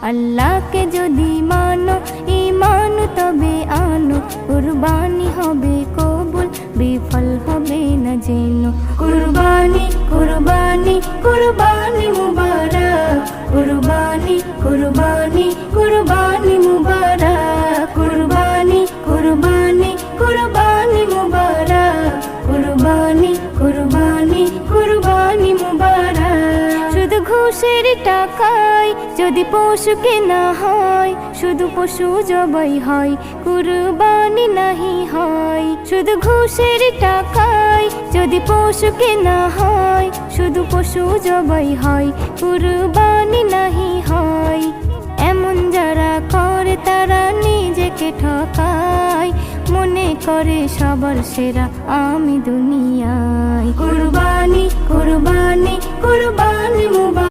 আল্লাহকে যদি মানো ঈমান তবে আনো, কুরবানি হবে কবুল বিফল হবে না যেন। কুরবানি কুরবানি কুরবানি মুবারক, কুরবানি কুরবানি কুরবানি মুবারক, কুরবানি কুরবানি কুরবানি মুবারক, কুরবানি কুরবানি কুরবানি মুবারক। শুধু ঘুষের টাকায় যদি পশু কেনা হয়, শুধু পশু জবাই হয়, কুরবানি নাহি হয়। শুধু ঘুষের টাকায় যদি পশু কেনা হয়, শুধু পশু জবাই হয়, কুরবানি নাহি হয়। এমন যারা করে তারা নিজেকে ঠকায়, মনে করে সবার সেরা আমি দুনিয়ায়। কুরবানি কুরবানি কুরবানি মুবারক।